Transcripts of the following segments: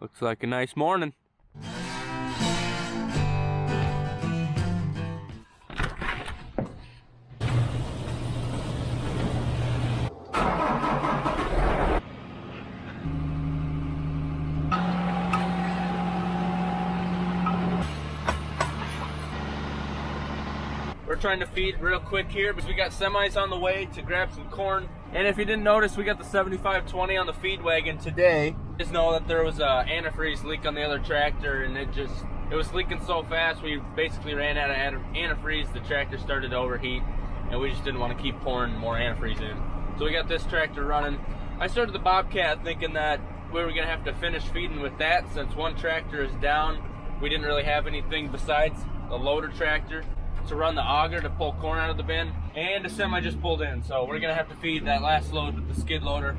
Looks like a nice morning. We're trying to feed real quick here because we got semis on the way to grab some corn. And if you didn't notice, we got the 7520 on the feed wagon today. Just know that there was a antifreeze leak on the other tractor, and it was leaking so fast we basically ran out of antifreeze. The tractor started to overheat, and we just didn't want to keep pouring more antifreeze in. So we got this tractor running. I started the Bobcat thinking that we were gonna have to finish feeding with that since one tractor is down. We didn't really have anything besides the loader tractor to run the auger to pull corn out of the bin, and a semi just pulled in, so we're gonna have to feed that last load with the skid loader.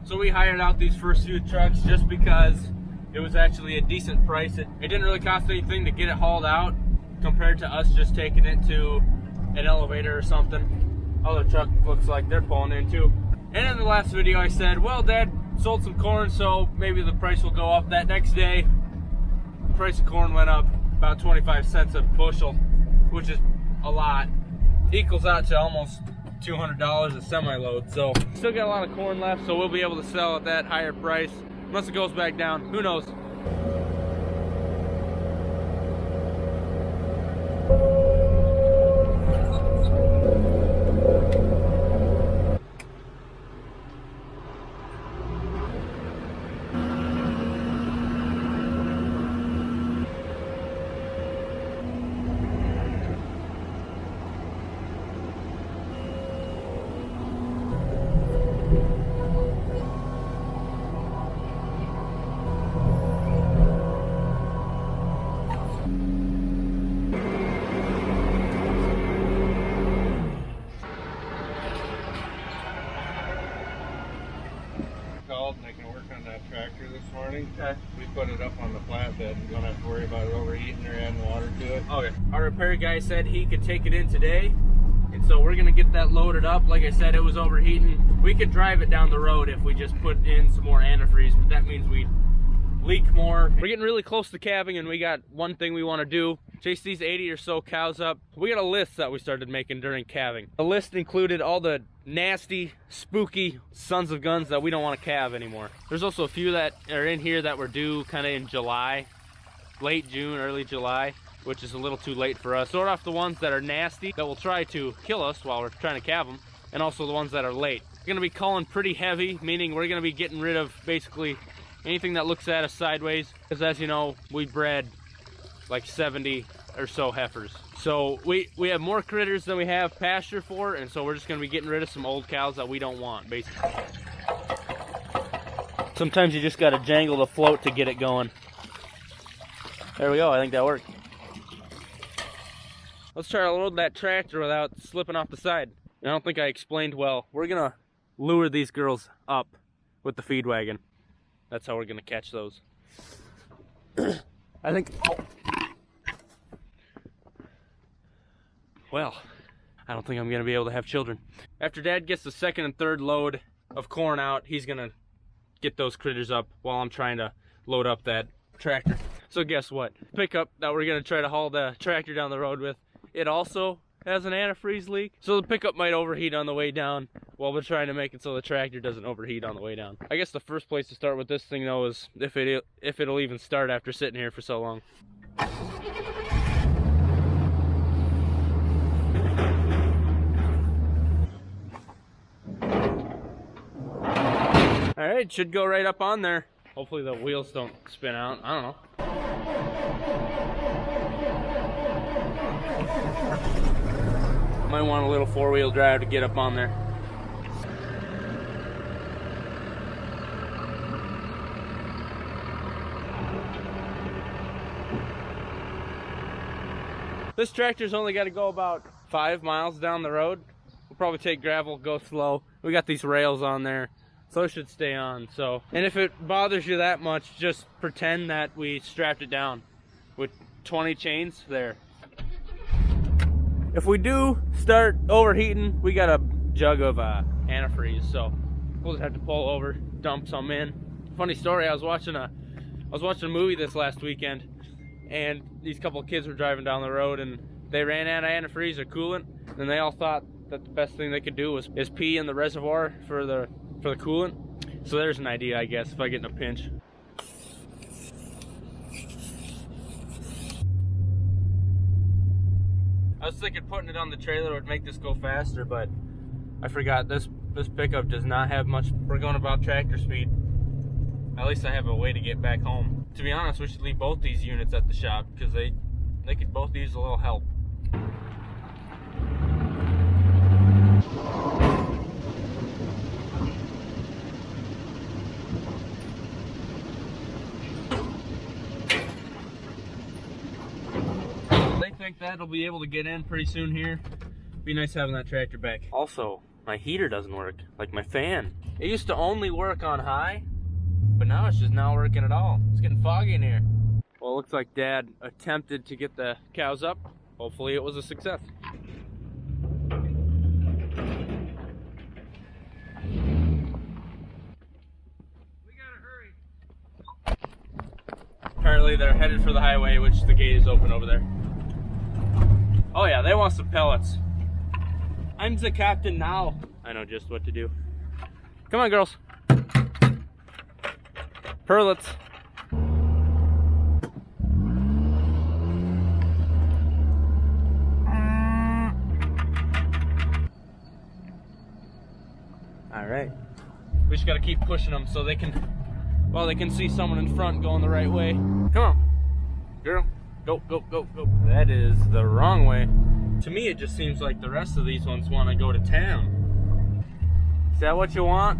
So we hired out these first few trucks just because it was actually a decent price. It didn't really cost anything to get it hauled out compared to us just taking it to an elevator or something. Other truck looks like they're pulling in too. And in the last video I said, well, Dad sold some corn, so maybe the price will go up. That next day, the price of corn went up about 25 cents a bushel, which is a lot. Equals out to almost $200 a semi-load. So still got a lot of corn left, so we'll be able to sell at that higher price. Unless it goes back down, who knows? And they can work on that tractor this morning. Okay. We put it up on the flatbed and don't have to worry about it overheating or adding water to it. Okay. Our repair guy said he could take it in today, and so we're gonna get that loaded up. Like I said, it was overheating. We could drive it down the road if we just put in some more antifreeze, but that means we'd leak more. We're getting really close to calving, and we got one thing we want to do: chase these 80 or so cows up. We got a list that we started making during calving. The list included all the nasty, spooky sons of guns that we don't want to calve anymore. There's also a few that are in here that were due kind of in July, late June, early July, which is a little too late for us. Sort off the ones that are nasty that will try to kill us while we're trying to calve them, and also the ones that are late. We're going to be culling pretty heavy, meaning we're going to be getting rid of basically anything that looks at us sideways, because as you know, we bred like 70 or so heifers. So we have more critters than we have pasture for, and so we're just gonna be getting rid of some old cows that we don't want, basically. Sometimes you just gotta jangle the float to get it going. There we go, I think that worked. Let's try to load that tractor without slipping off the side. I don't think I explained well. We're gonna lure these girls up with the feed wagon. That's how we're gonna catch those. I think, well, I don't think I'm gonna be able to have children. After Dad gets the second and third load of corn out, he's gonna get those critters up while I'm trying to load up that tractor. So guess what? The pickup that we're gonna try to haul the tractor down the road with, it also has an antifreeze leak. So the pickup might overheat on the way down while we're trying to make it so the tractor doesn't overheat on the way down. I guess the first place to start with this thing though is if it'll even start after sitting here for so long. Alright, should go right up on there. Hopefully the wheels don't spin out. I don't know. Might want a little four-wheel drive to get up on there. This tractor's only got to go about 5 miles down the road. We'll probably take gravel, go slow. We got these rails on there, so it should stay on. So, and if it bothers you that much, just pretend that we strapped it down. with 20 chains there. If we do start overheating, we got a jug of antifreeze, so we'll just have to pull over, dump some in. Funny story, I was watching a movie this last weekend, and these couple of kids were driving down the road, and they ran out of antifreeze or coolant, and they all thought that the best thing they could do is pee in the reservoir for the coolant. So there's an idea, I guess, if I get in a pinch. I was thinking putting it on the trailer would make this go faster, but I forgot this pickup does not have much. We're going about tractor speed. At least I have a way to get back home. To be honest, we should leave both these units at the shop because they could both use a little help. They think that'll be able to get in pretty soon here. Be nice having that tractor back. Also, my heater doesn't work, like my fan. It used to only work on high, but now it's just not working at all. It's getting foggy in here. Well, it looks like Dad attempted to get the cows up. Hopefully it was a success. We gotta hurry. Apparently they're headed for the highway, which the gate is open over there. Oh yeah, they want some pellets. I'm the captain now. I know just what to do. Come on, girls. Pellets. All right. We just gotta keep pushing them so they can see someone in front going the right way. Come on, girl. Go, go, go, go. That is the wrong way. To me, it just seems like the rest of these ones want to go to town. Is that what you want?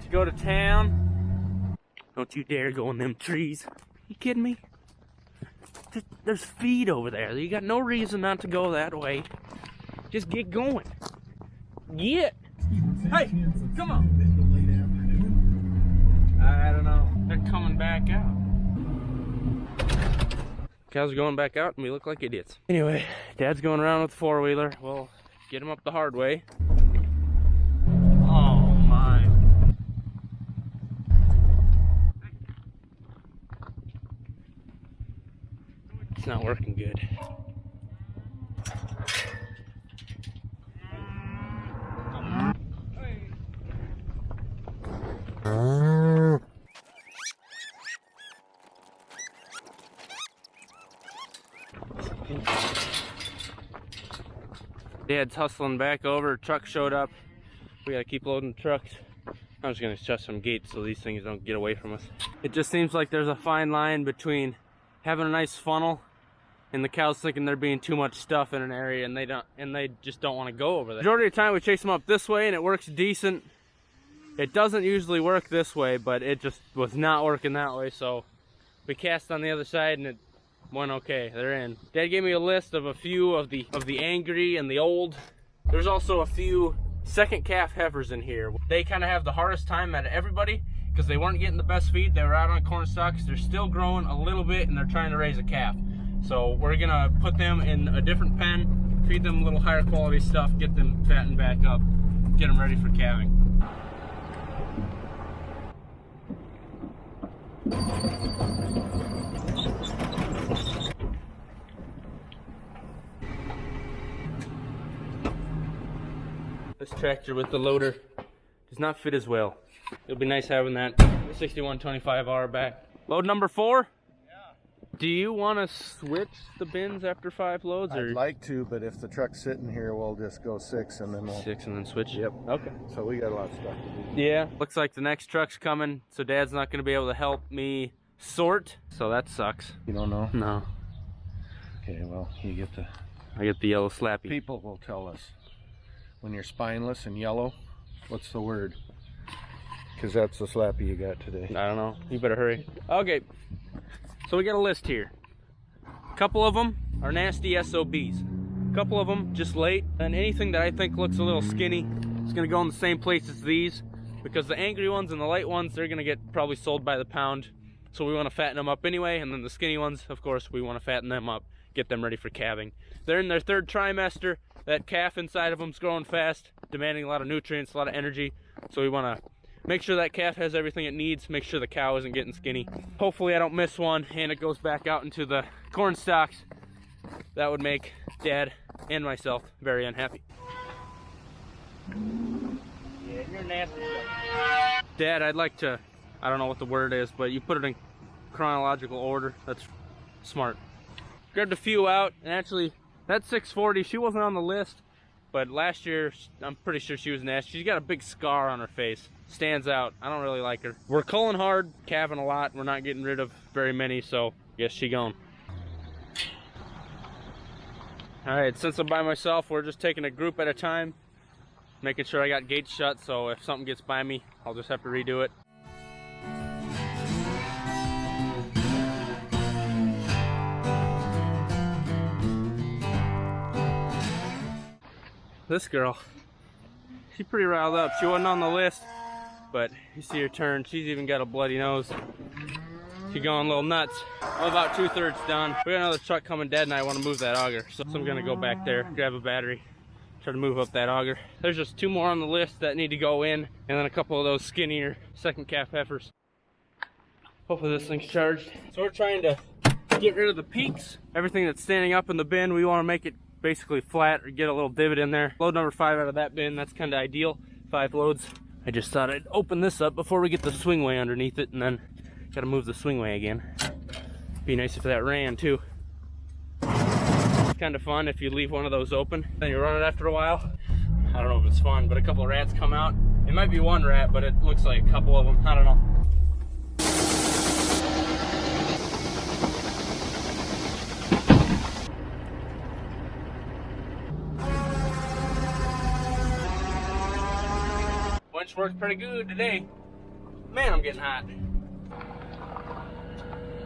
To go to town? Don't you dare go in them trees. You kidding me? There's feed over there. You got no reason not to go that way. Just get going. Get. Hey, come on. I don't know. They're coming back out. Cows are going back out and we look like idiots. Anyway, Dad's going around with the four-wheeler. We'll get him up the hard way. Oh my. It's not working good. Dad's hustling back over. Truck showed up. We gotta keep loading trucks. I'm just gonna shut some gates so these things don't get away from us. It just seems like there's a fine line between having a nice funnel and the cows thinking there being too much stuff in an area and they just don't want to go over there. Majority of the time we chase them up this way and it works decent. It doesn't usually work this way, but it just was not working that way, so we cast on the other side and it went okay. They're in. Dad gave me a list of a few of the angry and the old. There's also a few second calf heifers in here. They kind of have the hardest time out of everybody because they weren't getting the best feed. They were out on corn stalks. They're still growing a little bit and they're trying to raise a calf. So we're gonna put them in a different pen, feed them a little higher quality stuff, get them fattened back up, get them ready for calving. This tractor with the loader does not fit as well. It'll be nice having that 6125R back. Load number 4? Yeah. Do you want to switch the bins after 5 loads? Or? I'd like to, but if the truck's sitting here, we'll just go 6 and then we'll... 6 and then switch? Yep. Okay. So we got a lot of stuff to do. Yeah. Looks like the next truck's coming, so Dad's not going to be able to help me sort, so that sucks. You don't know? No. Okay, well, you get the... I get the yellow slappy. People will tell us. When you're spineless and yellow, what's the word? Because that's the slappy you got today. I don't know. You better hurry. Okay. So we got a list here. A couple of them are nasty SOBs. A couple of them just late. And anything that I think looks a little skinny is going to go in the same place as these. Because the angry ones and the light ones, they're going to get probably sold by the pound. so we want to fatten them up anyway. And then the skinny ones, of course, we want to fatten them up, get them ready for calving. They're in their 3rd trimester. That calf inside of them's growing fast, demanding a lot of nutrients, a lot of energy. So we want to make sure that calf has everything it needs, make sure the cow isn't getting skinny. Hopefully I don't miss one and it goes back out into the corn stalks. That would make Dad and myself very unhappy. Yeah, you're nasty. Dad, I'd like to, I don't know what the word is, but you put it in chronological order. That's smart. Grabbed a few out, and actually that 640, she wasn't on the list, but last year I'm pretty sure she was nasty. She's got a big scar on her face. Stands out. I don't really like her. We're culling hard, calving a lot. We're not getting rid of very many, so yes, she gone. Alright, since I'm by myself, we're just taking a group at a time, making sure I got gates shut, so if something gets by me, I'll just have to redo it. This girl, she's pretty riled up. She wasn't on the list, but you see her turn. She's even got a bloody nose. She's going a little nuts. I'm about 2/3 done. We got another truck coming. Dad and I want to move that auger, so I'm gonna go back there, grab a battery, try to move up that auger. There's just 2 more on the list that need to go in, and then a couple of those skinnier 2nd calf heifers. Hopefully this thing's charged. So we're trying to get rid of the peaks. Everything that's standing up in the bin, we want to make it basically flat or get a little divot in there. Load number 5 out of that bin, that's kind of ideal. 5 loads. I just thought I'd open this up before we get the swingway underneath it, and then gotta move the swingway again. Be nice if that ran too. It's kind of fun if you leave one of those open, then you run it after a while. I don't know if it's fun, but a couple of rats come out. It might be one rat, but it looks like a couple of them. I don't know. Winch works pretty good today. Man, I'm getting hot.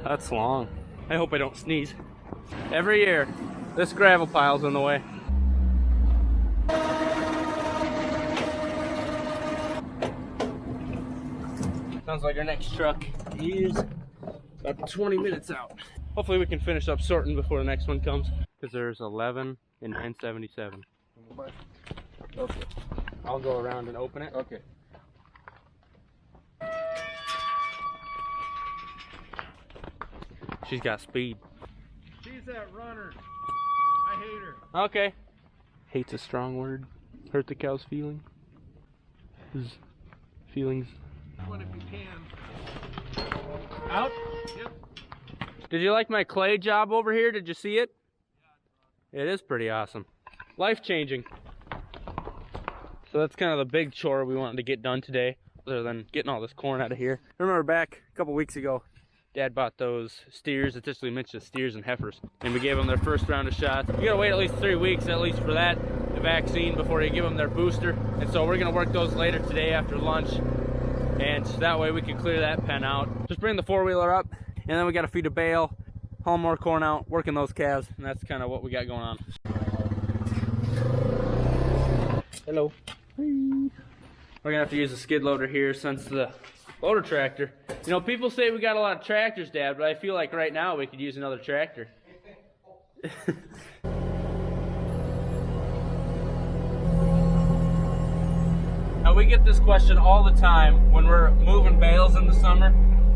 That's long. I hope I don't sneeze. Every year, this gravel pile's in the way. Sounds like our next truck is about 20 minutes out. Hopefully we can finish up sorting before the next one comes, because there's 11 and 977. Okay. I'll go around and open it. Okay. She's got speed. She's that runner. I hate her. Okay. Hate's a strong word. Hurt the cow's feeling. His feelings. One if you can. Out? Yep. Did you like my clay job over here? Did you see it? It is pretty awesome. Life-changing. So that's kind of the big chore we wanted to get done today, other than getting all this corn out of here. I remember back a couple weeks ago, Dad bought those steers, essentially mentioned steers and heifers, and we gave them their first round of shots. You gotta wait at least 3 weeks, at least for that, the vaccine, before you give them their booster. And so we're gonna work those later today after lunch, and that way we can clear that pen out. Just bring the 4-wheeler up, and then we gotta feed a bale, haul more corn out, working those calves, and that's kind of what we got going on. Hello. We're gonna have to use a skid loader here since the loader tractor. You know, people say we got a lot of tractors, Dad, but I feel like right now we could use another tractor. Now we get this question all the time when we're moving bales in the summer.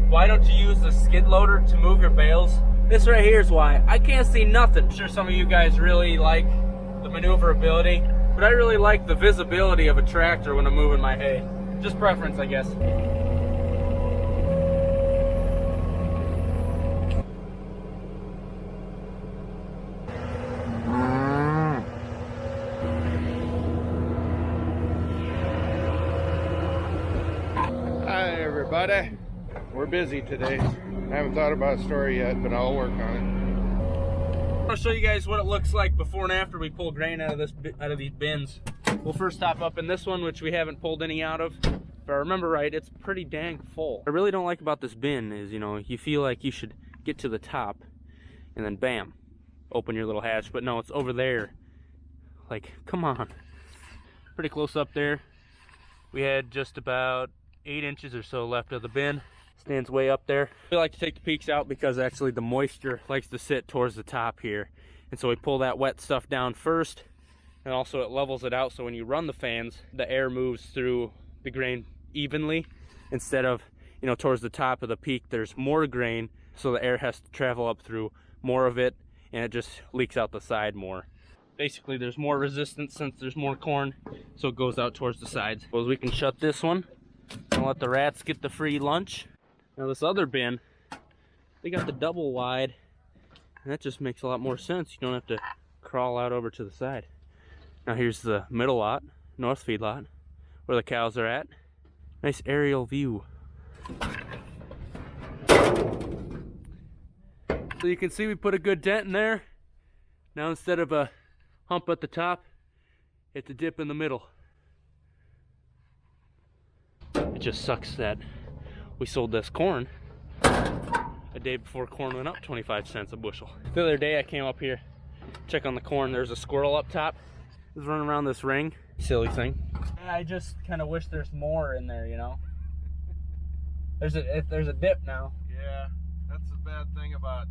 Why don't you use the skid loader to move your bales? This right here is why. I can't see nothing. I'm sure some of you guys really like the maneuverability, but I really like the visibility of a tractor when I'm moving my hay. Just preference, I guess. Hi everybody. We're busy today. I haven't thought about a story yet, but I'll work on it. I want to show you guys what it looks like before and after we pull grain out of these bins. We'll first stop up in this one, which we haven't pulled any out of. If I remember right, it's pretty dang full. What I really don't like about this bin is, you know, you feel like you should get to the top and then bam, open your little hatch, but no, it's over there. Like, come on. Pretty close up there. We had just about 8 inches or so left of the bin. Stands way up there. We like to take the peaks out because actually the moisture likes to sit towards the top here. And so we pull that wet stuff down first, and also it levels it out so when you run the fans, the air moves through the grain evenly instead of, you know, towards the top of the peak there's more grain, so the air has to travel up through more of it and it just leaks out the side more. Basically there's more resistance since there's more corn, so it goes out towards the sides. Well, we can shut this one and let the rats get the free lunch. Now this other bin, they got the double wide, and that just makes a lot more sense. You don't have to crawl out over to the side. Now here's the middle lot, north feed lot, where the cows are at. Nice aerial view. So you can see we put a good dent in there. Now instead of a hump at the top, it's a dip in the middle. It just sucks that we sold this corn a day before corn went up 25 cents a bushel. The other day I came up here, check on the corn, there's a squirrel up top. It was running around this ring. Silly thing. I just kind of wish there's more in there, you know? There's a dip now. Yeah, that's the bad thing about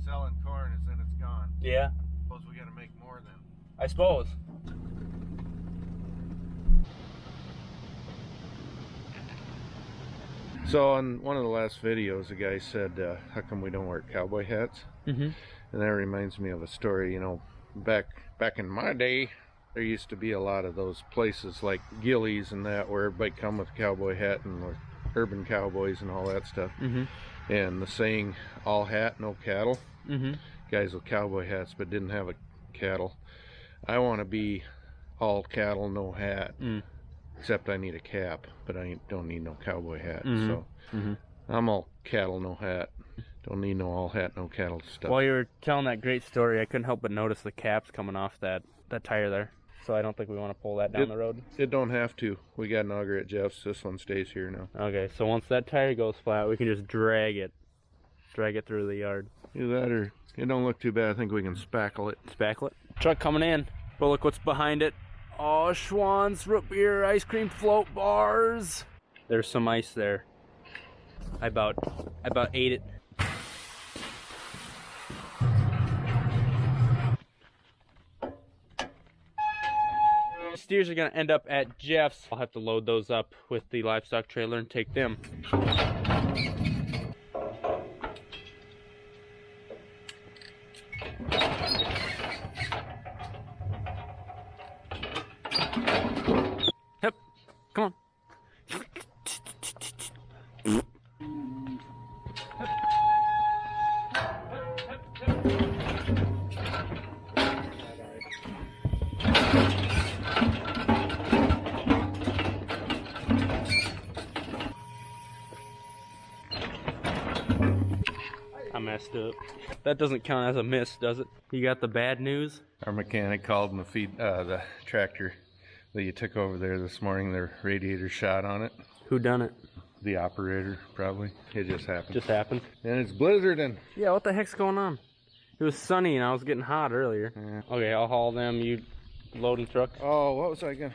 selling corn is then it's gone. Yeah. Suppose we gotta make more then. I suppose. So on one of the last videos, the guy said, how come we don't wear cowboy hats? And that reminds me of a story. You know, back in my day, there used to be a lot of those places like Gillies and that where everybody come with a cowboy hat and with urban cowboys and all that stuff. And the saying, all hat, no cattle. Guys with cowboy hats but didn't have a cattle. I want to be all cattle, no hat. Except I need a cap, but I don't need no cowboy hat. So I'm all cattle, no hat. Don't need no all hat, no cattle stuff. While you were telling that great story, I couldn't help but notice the caps coming off that tire there. So I don't think we want to pull that down the road. It don't have to. We got an auger at Jeff's. This one stays here now. Okay, so once that tire goes flat, we can just drag it through the yard. Either that or it don't look too bad. I think we can spackle it. Spackle it. Truck coming in. But look what's behind it. Oh, Schwann's root beer ice cream float bars. There's some ice there. I about ate it. Steers are gonna end up at Jeff's. I'll have to load those up with the livestock trailer and take them. Yep, come on. I messed up. That doesn't count as a miss, does it? You got the bad news? Our mechanic called and the tractor that you took over there this morning, the radiator shot on it. Who done it? The operator, probably. It just happened. Just happened. And it's blizzarding. Yeah, what the heck's going on? It was sunny and I was getting hot earlier. Yeah. Okay, I'll haul them. You loading trucks? Oh, what was I gonna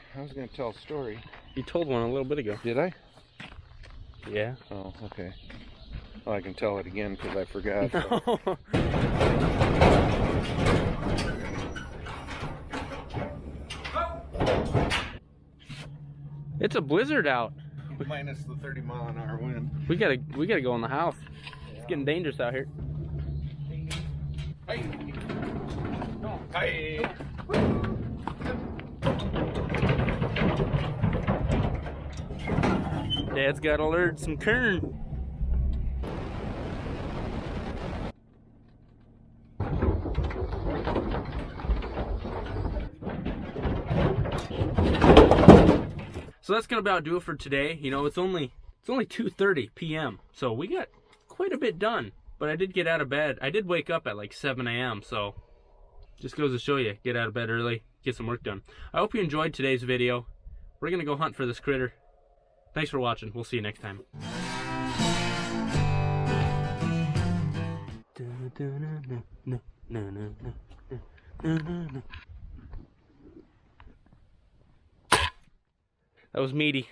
tell a story. You told one a little bit ago. Did I? Yeah. Oh, okay. Well, I can tell it again because I forgot. So. It's a blizzard out. Minus the 30-mile-an-hour wind. We gotta go in the house. Yeah. It's getting dangerous out here. Hey. Hey. Dad's got to learn some kern. So that's gonna about do it for today. You know, it's only 2:30 p.m. So we got quite a bit done. But I did get out of bed. I did wake up at like 7 a.m. So just goes to show you, get out of bed early, get some work done. I hope you enjoyed today's video. We're gonna go hunt for this critter. Thanks for watching. We'll see you next time. That was meaty.